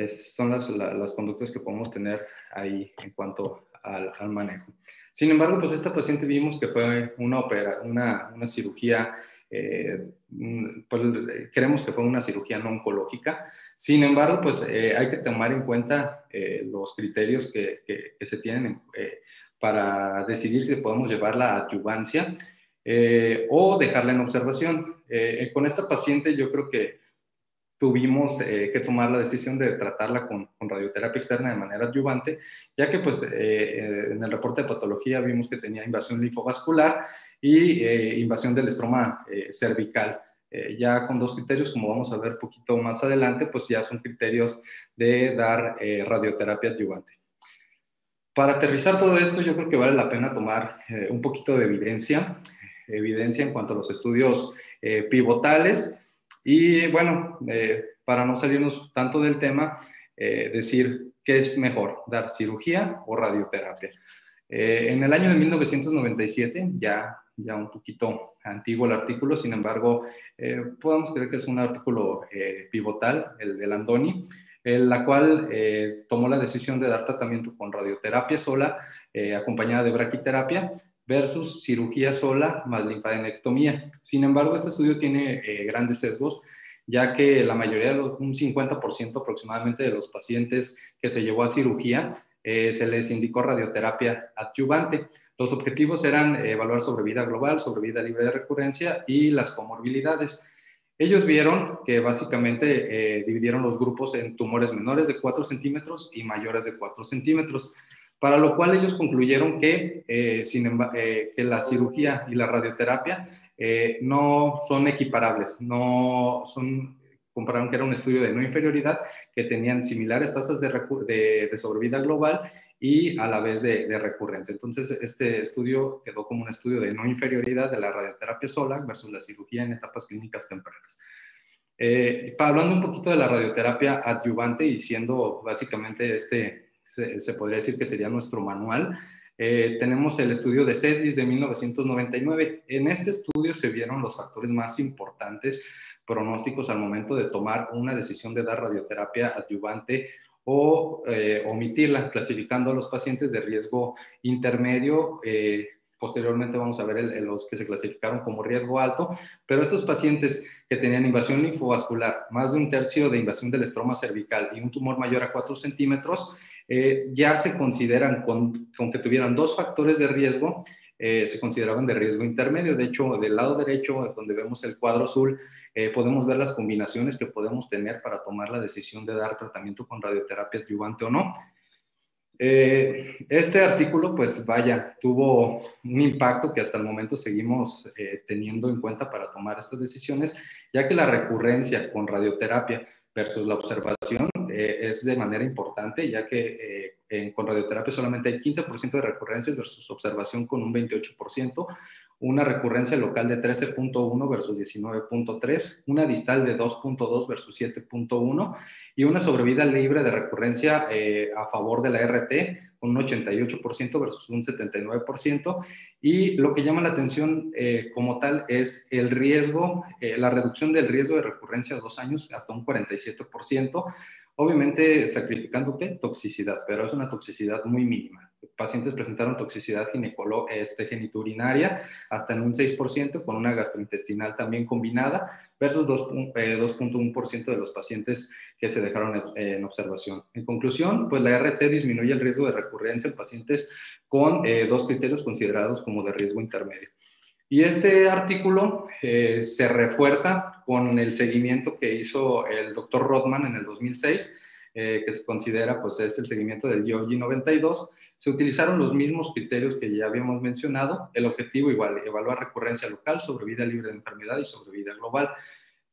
Son las conductas que podemos tener ahí en cuanto al manejo. Sin embargo, pues esta paciente vimos que fue una cirugía, pues creemos que fue una cirugía no oncológica. Sin embargo, pues hay que tomar en cuenta los criterios que se tienen para decidir si podemos llevarla a adyuvancia o dejarla en observación. Con esta paciente yo creo que tuvimos que tomar la decisión de tratarla con radioterapia externa de manera adyuvante, ya que pues, en el reporte de patología vimos que tenía invasión linfovascular y invasión del estroma cervical. Ya con 2 criterios, como vamos a ver poquito más adelante, pues ya son criterios de dar radioterapia adyuvante. Para aterrizar todo esto, yo creo que vale la pena tomar un poquito de evidencia en cuanto a los estudios pivotales. Y bueno, para no salirnos tanto del tema, decir qué es mejor, dar cirugía o radioterapia. En el año de 1997, ya un poquito antiguo el artículo, sin embargo, podemos creer que es un artículo pivotal, el de Landoni, en la cual tomó la decisión de dar tratamiento con radioterapia sola, acompañada de braquiterapia, versus cirugía sola más linfadenectomía. Sin embargo, este estudio tiene grandes sesgos, ya que la mayoría, un 50% aproximadamente de los pacientes que se llevó a cirugía, se les indicó radioterapia adyuvante. Los objetivos eran evaluar sobrevida global, sobrevida libre de recurrencia y las comorbilidades. Ellos vieron que básicamente dividieron los grupos en tumores menores de 4 centímetros y mayores de 4 centímetros, para lo cual ellos concluyeron que, que la cirugía y la radioterapia no son equiparables, compararon que era un estudio de no inferioridad, que tenían similares tasas de sobrevida global y a la vez de recurrencia. Entonces, este estudio quedó como un estudio de no inferioridad de la radioterapia sola versus la cirugía en etapas clínicas tempranas. Hablando un poquito de la radioterapia adyuvante y siendo básicamente se podría decir que sería nuestro manual, tenemos el estudio de CEDRIS de 1999. En este estudio se vieron los factores más importantes pronósticos al momento de tomar una decisión de dar radioterapia adyuvante o omitirla, clasificando a los pacientes de riesgo intermedio. Posteriormente vamos a ver los que se clasificaron como riesgo alto, pero estos pacientes que tenían invasión linfovascular, más de 1/3 de invasión del estroma cervical y un tumor mayor a 4 centímetros, ya se consideran, con que tuvieran 2 factores de riesgo, se consideraban de riesgo intermedio. De hecho, del lado derecho, donde vemos el cuadro azul, podemos ver las combinaciones que podemos tener para tomar la decisión de dar tratamiento con radioterapia adyuvante o no. Este artículo, pues tuvo un impacto que hasta el momento seguimos teniendo en cuenta para tomar estas decisiones, ya que la recurrencia con radioterapia versus la observación es de manera importante, ya que con radioterapia solamente hay 15% de recurrencias versus observación con un 28%, una recurrencia local de 13.1 versus 19.3, una distal de 2.2 versus 7.1 y una sobrevida libre de recurrencia a favor de la RT con un 88% versus un 79%. Y lo que llama la atención como tal es el riesgo, la reducción del riesgo de recurrencia a 2 años hasta un 47%. Obviamente sacrificando ¿qué? Toxicidad, pero es una toxicidad muy mínima. Pacientes presentaron toxicidad genitourinaria hasta en un 6%, con una gastrointestinal también combinada, versus 2.1% de los pacientes que se dejaron en observación. En conclusión, pues la RT disminuye el riesgo de recurrencia en pacientes con 2 criterios considerados como de riesgo intermedio. Y este artículo se refuerza con el seguimiento que hizo el doctor Rodman en el 2006, que se considera, pues es el seguimiento del GOG 92. Se utilizaron los mismos criterios que ya habíamos mencionado. El objetivo igual, evaluar recurrencia local, sobrevida libre de enfermedad y sobrevida global,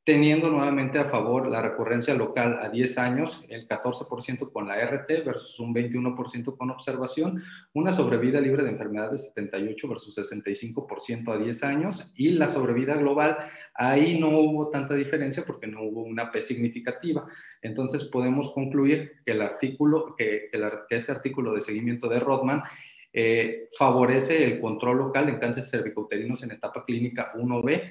teniendo nuevamente a favor la recurrencia local a 10 años, el 14% con la RT versus un 21% con observación, una sobrevida libre de enfermedad de 78 versus 65% a 10 años, y la sobrevida global, ahí no hubo tanta diferencia porque no hubo una P significativa. Entonces podemos concluir que este artículo de seguimiento de Rodman favorece el control local en cánceres cervicouterinos en etapa clínica 1B,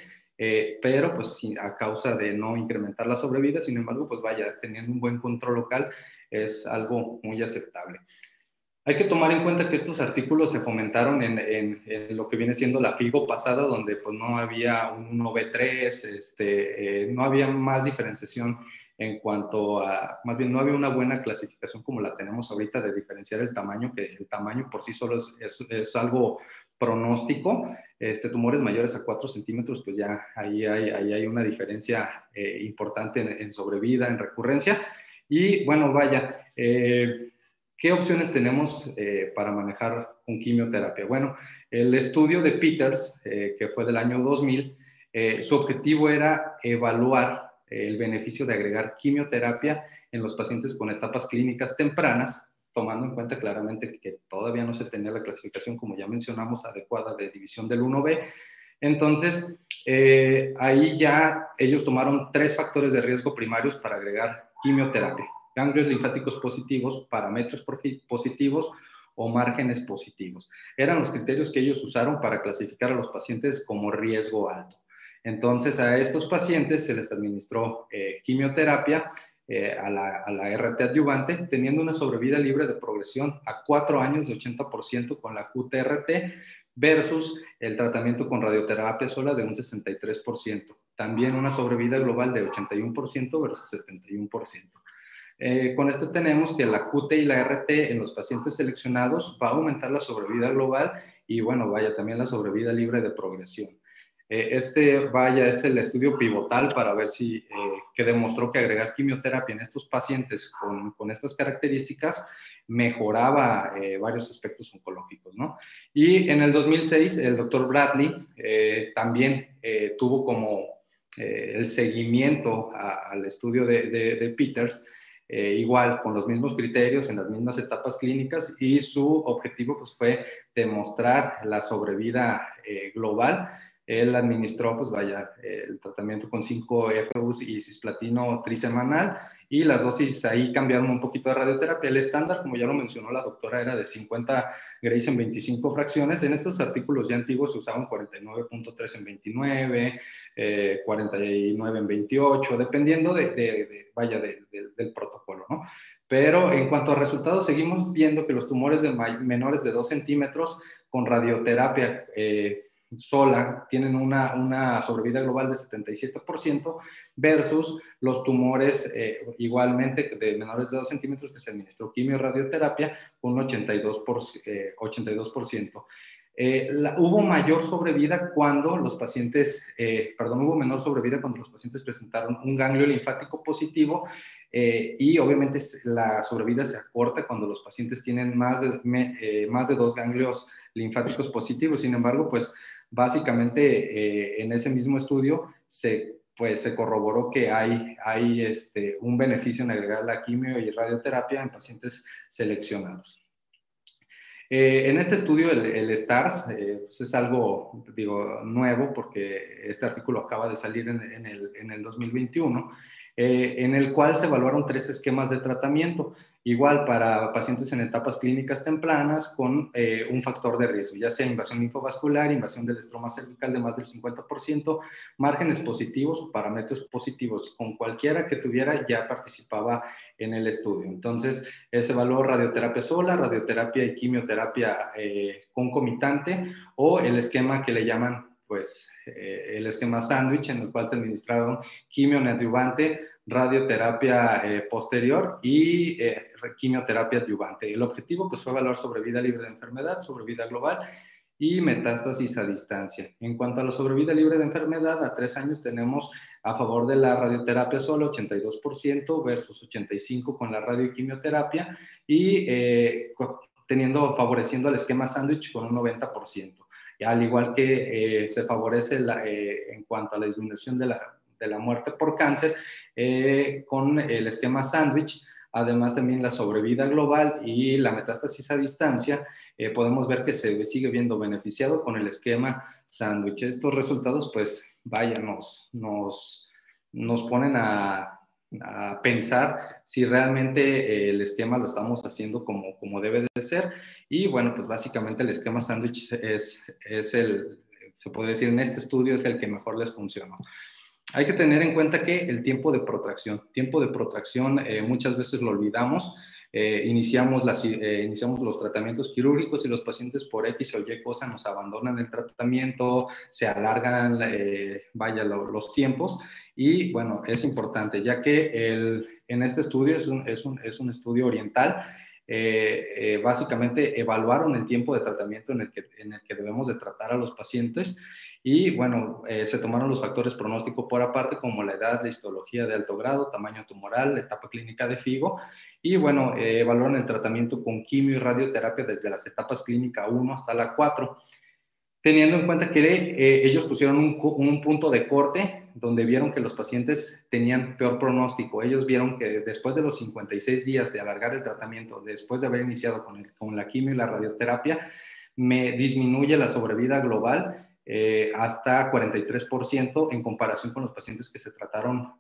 pero pues a causa de no incrementar la sobrevida. Sin embargo, pues vaya, teniendo un buen control local es algo muy aceptable. Hay que tomar en cuenta que estos artículos se fomentaron en lo que viene siendo la FIGO pasada, donde pues no había un 1B3, no había más diferenciación en cuanto a, más bien no había una buena clasificación como la tenemos ahorita de diferenciar el tamaño, que el tamaño por sí solo es algo pronóstico. Tumores mayores a 4 centímetros, pues ya ahí hay una diferencia importante en sobrevida, en recurrencia. Y bueno, vaya, ¿qué opciones tenemos para manejar con quimioterapia? Bueno, el estudio de Peters, que fue del año 2000, su objetivo era evaluar el beneficio de agregar quimioterapia en los pacientes con etapas clínicas tempranas, tomando en cuenta claramente que todavía no se tenía la clasificación, como ya mencionamos, adecuada de división del 1B. Entonces, ahí ya ellos tomaron 3 factores de riesgo primarios para agregar quimioterapia: ganglios linfáticos positivos, parámetros positivos o márgenes positivos. Eran los criterios que ellos usaron para clasificar a los pacientes como riesgo alto. Entonces, a estos pacientes se les administró quimioterapia a la RT adyuvante, teniendo una sobrevida libre de progresión a 4 años de 80% con la QTRT, versus el tratamiento con radioterapia sola de un 63%. También una sobrevida global de 81% versus 71%. Con esto tenemos que la QT y la RT en los pacientes seleccionados va a aumentar la sobrevida global y, bueno, vaya, también la sobrevida libre de progresión. Es el estudio pivotal para ver si, que demostró que agregar quimioterapia en estos pacientes con estas características mejoraba varios aspectos oncológicos, ¿no? Y en el 2006, el doctor Bradley también tuvo como el seguimiento al estudio de Peters, igual con los mismos criterios en las mismas etapas clínicas, y su objetivo pues fue demostrar la sobrevida global. Él administró, pues vaya, el tratamiento con 5 FUs y cisplatino trisemanal, y las dosis ahí cambiaron un poquito de radioterapia. El estándar, como ya lo mencionó la doctora, era de 50 Grays en 25 fracciones. En estos artículos ya antiguos se usaban 49.3 en 29, 49 en 28, dependiendo del protocolo, ¿no? Pero en cuanto a resultados, seguimos viendo que los tumores menores de 2 centímetros con radioterapia sola tienen una sobrevida global de 77%, versus los tumores igualmente de menores de 2 centímetros que se administró quimio-radioterapia con un 82%. Hubo mayor sobrevida cuando los pacientes, hubo menor sobrevida cuando los pacientes presentaron un ganglio linfático positivo, y obviamente la sobrevida se acorta cuando los pacientes tienen más de 2 ganglios linfáticos positivos. Sin embargo, pues básicamente en ese mismo estudio se corroboró que hay un beneficio en agregar la quimio y radioterapia en pacientes seleccionados. En este estudio, el STARS, pues es algo, digo, nuevo, porque este artículo acaba de salir en el 2021. en el cual se evaluaron 3 esquemas de tratamiento, igual para pacientes en etapas clínicas tempranas con un factor de riesgo, ya sea invasión linfovascular, invasión del estroma cervical de más del 50%, márgenes positivos o parámetros positivos. Con cualquiera que tuviera ya participaba en el estudio. Entonces, se evaluó radioterapia sola, radioterapia y quimioterapia concomitante, o el esquema que le llaman pues el esquema sándwich, en el cual se administraron quimio neoadyuvante, radioterapia posterior y quimioterapia adyuvante. El objetivo pues, fue evaluar sobrevida libre de enfermedad, sobrevida global y metástasis a distancia. En cuanto a la sobrevida libre de enfermedad, a 3 años tenemos a favor de la radioterapia solo 82% versus 85% con la radioquimioterapia y favoreciendo al esquema sándwich con un 90%. Al igual que se favorece en cuanto a la disminución de la muerte por cáncer con el esquema sándwich, además también la sobrevida global y la metástasis a distancia, podemos ver que se sigue viendo beneficiado con el esquema sándwich. Estos resultados, pues, vaya, nos ponen a pensar si realmente el esquema lo estamos haciendo como debe de ser. Y bueno, pues básicamente el esquema sándwich se puede decir en este estudio es el que mejor les funcionó. Hay que tener en cuenta que el tiempo de protracción muchas veces lo olvidamos. Iniciamos los tratamientos quirúrgicos y los pacientes por X o Y cosa nos abandonan el tratamiento, se alargan los tiempos y bueno, es importante ya que en este estudio es un estudio oriental. Básicamente evaluaron el tiempo de tratamiento en el que debemos de tratar a los pacientes y bueno, se tomaron los factores pronóstico por aparte como la edad, la histología de alto grado, tamaño tumoral, la etapa clínica de FIGO y bueno, evaluaron el tratamiento con quimio y radioterapia desde las etapas clínica 1 hasta la 4, teniendo en cuenta que ellos pusieron un punto de corte donde vieron que los pacientes tenían peor pronóstico. Ellos vieron que después de los 56 días de alargar el tratamiento, después de haber iniciado con la quimio y la radioterapia, me disminuye la sobrevida global hasta 43% en comparación con los pacientes que se trataron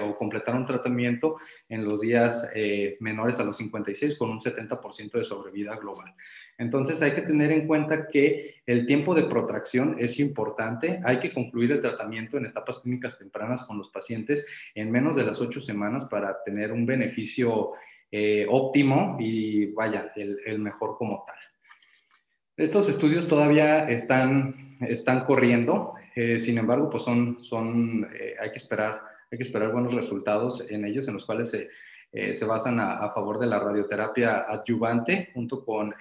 o completaron tratamiento en los días menores a los 56 con un 70% de sobrevida global. Entonces hay que tener en cuenta que el tiempo de protracción es importante. Hay que concluir el tratamiento en etapas clínicas tempranas con los pacientes en menos de las 8 semanas para tener un beneficio óptimo y vaya, el mejor como tal. Estos estudios todavía están corriendo, sin embargo, pues hay que esperar buenos resultados en ellos, en los cuales se basan a favor de la radioterapia adyuvante junto con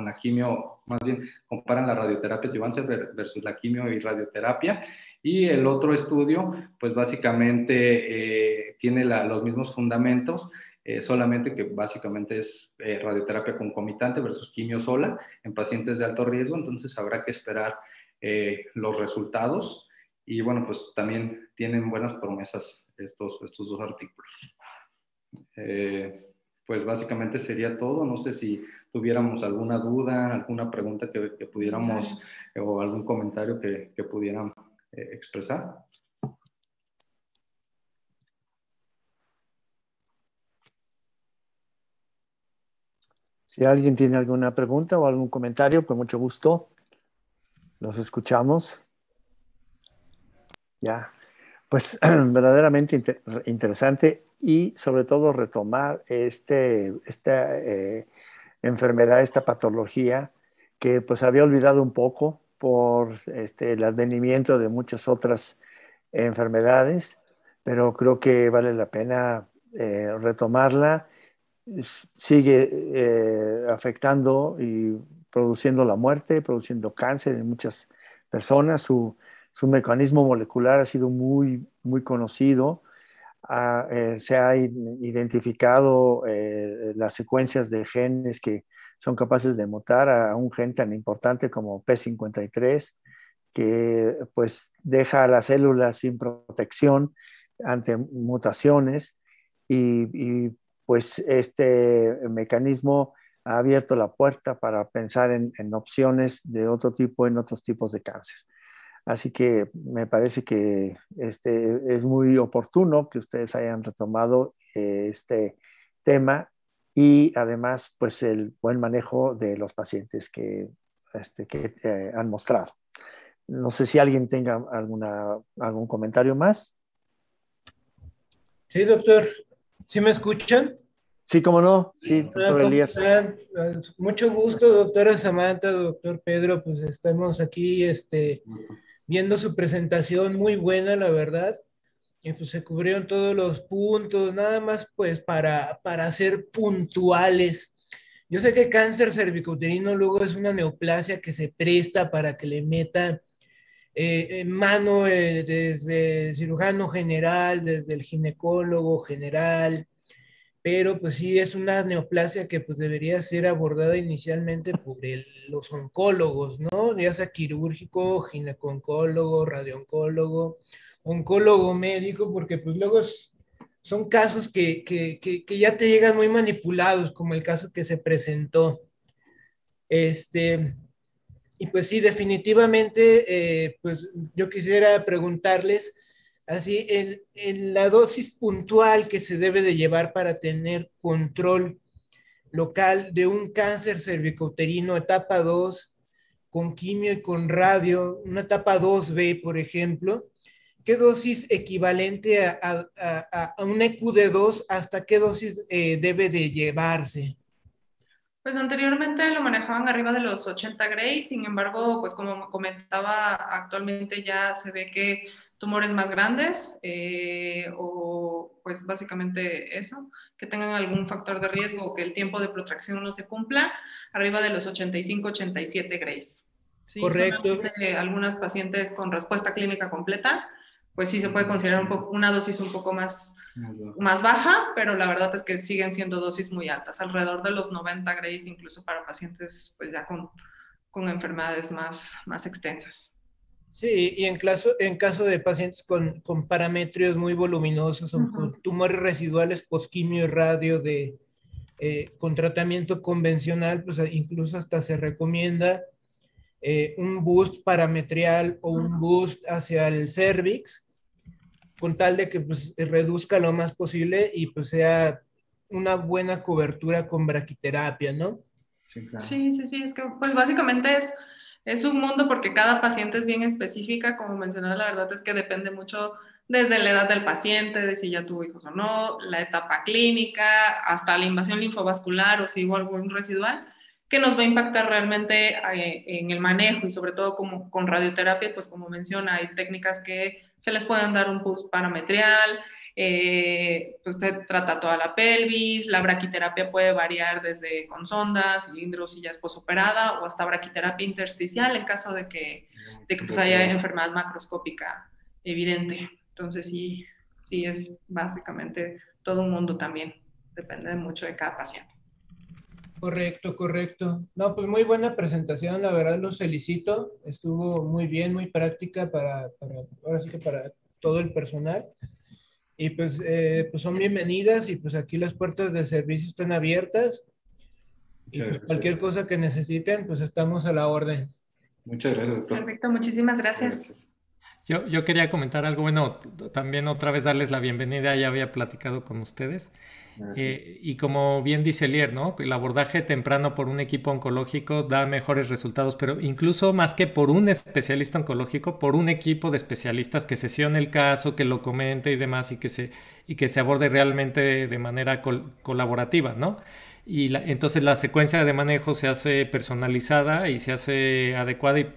la quimio, más bien comparan la radioterapia adyuvante versus la quimio y radioterapia. Y el otro estudio, pues básicamente tiene los mismos fundamentos, solamente que básicamente es radioterapia concomitante versus quimio sola en pacientes de alto riesgo, entonces habrá que esperar los resultados y bueno, pues también tienen buenas promesas estos dos artículos. Pues básicamente sería todo, no sé si tuviéramos alguna duda, alguna pregunta que pudiéramos o algún comentario que pudieran expresar. Si alguien tiene alguna pregunta o algún comentario, con mucho gusto, los escuchamos. Ya, pues verdaderamente interesante y sobre todo retomar esta enfermedad, esta patología que pues había olvidado un poco por el advenimiento de muchas otras enfermedades, pero creo que vale la pena retomarla. Sigue afectando y produciendo la muerte, produciendo cáncer en muchas personas. Su mecanismo molecular ha sido muy, muy conocido. Se ha identificado las secuencias de genes que son capaces de mutar a un gen tan importante como P53, que pues deja a las células sin protección ante mutaciones y pues este mecanismo ha abierto la puerta para pensar en opciones de otro tipo, en otros tipos de cáncer. Así que me parece que es muy oportuno que ustedes hayan retomado este tema y además pues el buen manejo de los pacientes que han mostrado. No sé si alguien tenga algún comentario más. Sí, doctor. ¿Sí me escuchan? Sí, cómo no. Sí, doctor ¿Cómo Elías. están? Mucho gusto, doctora Samantha, doctor Pedro. Pues estamos aquí viendo su presentación, muy buena, la verdad. Y pues se cubrieron todos los puntos, nada más pues para ser puntuales. Yo sé que cáncer cervicouterino luego es una neoplasia que se presta para que le metan en mano desde el cirujano general, desde el ginecólogo general, pero pues sí es una neoplasia que pues debería ser abordada inicialmente por los oncólogos, ¿no? Ya sea quirúrgico, gineco-oncólogo, radio-oncólogo, oncólogo médico, porque pues luego son casos que ya te llegan muy manipulados, como el caso que se presentó. Este, y pues sí, definitivamente, pues yo quisiera preguntarles, así, en la dosis puntual que se debe de llevar para tener control local de un cáncer cervicouterino etapa 2 con quimio y con radio, una etapa 2B, por ejemplo, ¿qué dosis equivalente a un EQ de 2, hasta qué dosis debe de llevarse? Pues anteriormente lo manejaban arriba de los 80 Gray, sin embargo, pues como comentaba, actualmente ya se ve que tumores más grandes o pues básicamente eso, que tengan algún factor de riesgo o que el tiempo de protracción no se cumpla, arriba de los 85-87 Grays. Sí, Correcto. solamente algunas pacientes con respuesta clínica completa, pues sí se puede considerar una dosis un poco más baja, pero la verdad es que siguen siendo dosis muy altas, alrededor de los 90 Grays, incluso para pacientes pues ya con enfermedades más extensas. Sí, y en caso de pacientes con parametrios muy voluminosos o con tumores residuales posquimio y radio con tratamiento convencional, pues incluso hasta se recomienda un boost parametrial o un boost hacia el cervix, con tal de que pues, reduzca lo más posible y pues sea una buena cobertura con braquiterapia, ¿no? Sí, claro. Sí, es que pues básicamente es un mundo porque cada paciente es bien específica, como mencionaba, la verdad es que depende mucho desde la edad del paciente, de si ya tuvo hijos o no, la etapa clínica, hasta la invasión linfovascular o si hubo algún residual, que nos va a impactar realmente en el manejo y sobre todo como con radioterapia, pues como menciona, hay técnicas que se les pueden dar un pulso parametrial, pues usted trata toda la pelvis, la braquiterapia puede variar desde con sondas, cilindros y ya es posoperada o hasta braquiterapia intersticial en caso de que pues haya enfermedad macroscópica evidente. Entonces sí es básicamente todo un mundo también, depende mucho de cada paciente. Correcto, correcto. No, pues muy buena presentación, la verdad los felicito. Estuvo muy bien, muy práctica ahora sí que para todo el personal. Y pues son bienvenidas y pues aquí las puertas de servicio están abiertas. Y pues cualquier cosa que necesiten, pues estamos a la orden. Muchas gracias, doctor. Perfecto, muchísimas gracias. Yo quería comentar algo, bueno, también otra vez darles la bienvenida, ya había platicado con ustedes. Y como bien dice Lier, ¿no? El abordaje temprano por un equipo oncológico da mejores resultados, pero incluso más que por un especialista oncológico, por un equipo de especialistas que sesione el caso, que lo comente y demás, y que se aborde realmente de manera colaborativa, ¿no? Y entonces la secuencia de manejo se hace personalizada y se hace adecuada y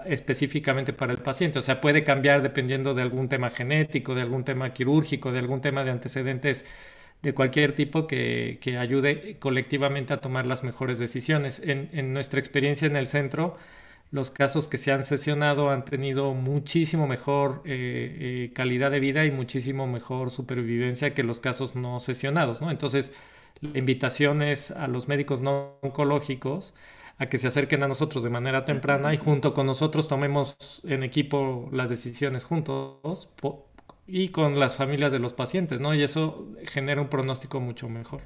específicamente para el paciente. O sea, puede cambiar dependiendo de algún tema genético, de algún tema quirúrgico, de algún tema de antecedentes de cualquier tipo que ayude colectivamente a tomar las mejores decisiones. En nuestra experiencia en el centro, los casos que se han sesionado han tenido muchísimo mejor calidad de vida y muchísimo mejor supervivencia que los casos no sesionados, ¿no? Entonces, la invitación es a los médicos no oncológicos a que se acerquen a nosotros de manera temprana y junto con nosotros tomemos en equipo las decisiones juntos y con las familias de los pacientes, ¿no? Y eso genera un pronóstico mucho mejor.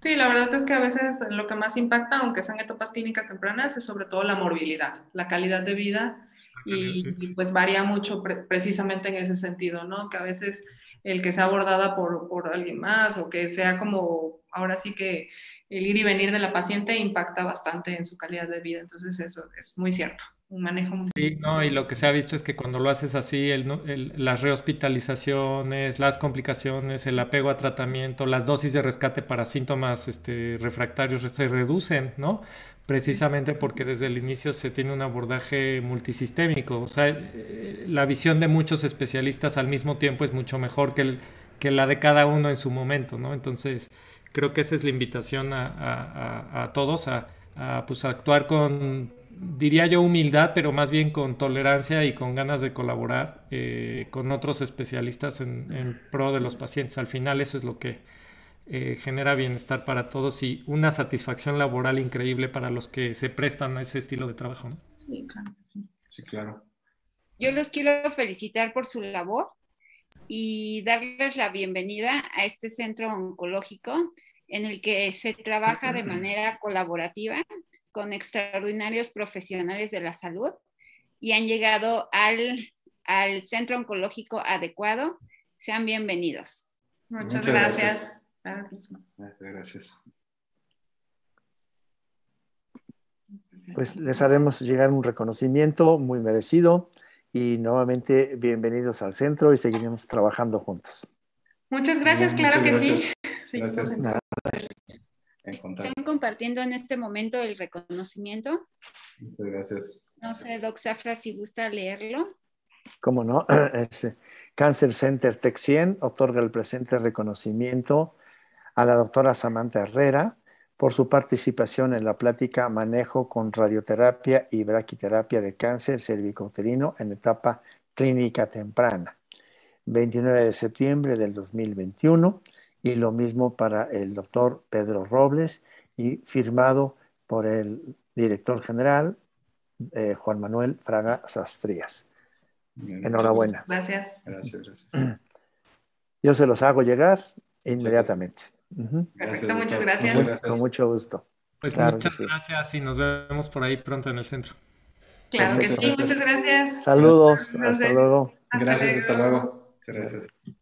Sí, la verdad es que a veces lo que más impacta, aunque sean etapas clínicas tempranas, es sobre todo la morbilidad, la calidad de vida y pues varía mucho precisamente en ese sentido, ¿no? Que a veces el que sea abordada por alguien más o que sea como, ahora sí que el ir y venir de la paciente impacta bastante en su calidad de vida. Entonces eso es muy cierto, un manejo muy... Sí, no, y lo que se ha visto es que cuando lo haces así, las rehospitalizaciones, las complicaciones, el apego a tratamiento, las dosis de rescate para síntomas refractarios se reducen, ¿no? Precisamente porque desde el inicio se tiene un abordaje multisistémico. O sea, la visión de muchos especialistas al mismo tiempo es mucho mejor que la de cada uno en su momento, ¿no? Entonces, creo que esa es la invitación a todos pues, a actuar con, diría yo, humildad, pero más bien con tolerancia y con ganas de colaborar con otros especialistas en pro de los pacientes. Al final eso es lo que genera bienestar para todos y una satisfacción laboral increíble para los que se prestan a ese estilo de trabajo, ¿no? Sí, claro. Sí, claro. Yo los quiero felicitar por su labor y darles la bienvenida a este centro oncológico en el que se trabaja de manera colaborativa con extraordinarios profesionales de la salud y han llegado al centro oncológico adecuado. Sean bienvenidos. Muchas gracias. Claro que sí. Gracias. Pues les haremos llegar un reconocimiento muy merecido y nuevamente bienvenidos al centro y seguiremos trabajando juntos. Muchas gracias, claro que sí. Gracias. Están compartiendo en este momento el reconocimiento. Muchas gracias. No sé, Doc Zafra, si gusta leerlo. ¿Cómo no? Cancer Center Tech 100 otorga el presente reconocimiento a la doctora Samantha Herrera por su participación en la plática Manejo con radioterapia y braquiterapia de cáncer cervicouterino en etapa clínica temprana, 29 de septiembre del 2021, y lo mismo para el doctor Pedro Robles, y firmado por el director general Juan Manuel Fraga Sastrías. Bien, enhorabuena. Gracias. Gracias. Yo se los hago llegar inmediatamente. Perfecto, muchas gracias. Con mucho gusto. Pues claro muchas gracias y nos vemos por ahí pronto en el centro. Claro que sí, muchas gracias. Saludos, hasta luego. Gracias, hasta luego. Muchas gracias.